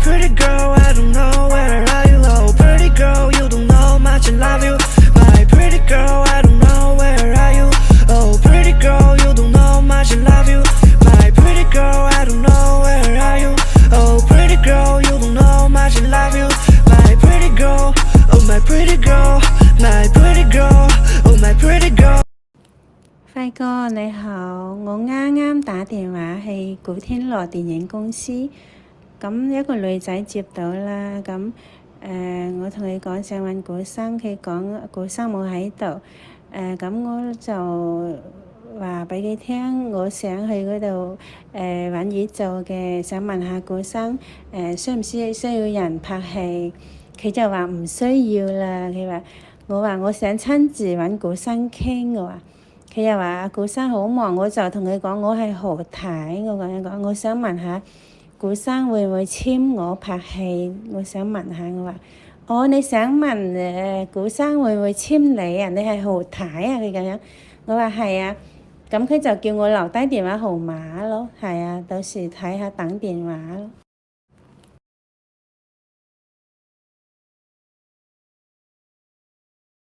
pretty girl, I don't know where are you. Oh, pretty girl, you don't know much I love you. My pretty girl, I don't know where are you. Oh, pretty girl, you don't know much I love you. My pretty girl, I don't know where are you. Oh, pretty girl, you don't know much I love you. My pretty girl, oh my pretty girl, my pretty girl, oh my pretty girl。輝哥你好，我啱啱打電話係古天樂電影公司，咁一個女仔接到啦，咁我同佢講想揾古生，佢講古生冇喺度，咁我就話俾佢聽，我想去嗰度揾嘢做嘅，想問下古生需唔需要人拍戲？佢就話唔需要啦，我話我想親自揾古生傾，我話。佢又話阿古生好忙，我就同佢講我係何太，我講我想問下古生會唔會簽我拍戲？我想問下我話，你想問古生會唔會簽你啊？你係何太啊？佢咁樣，我話係啊，咁佢就叫我留低電話號碼咯，係啊，到時睇下等電話咯。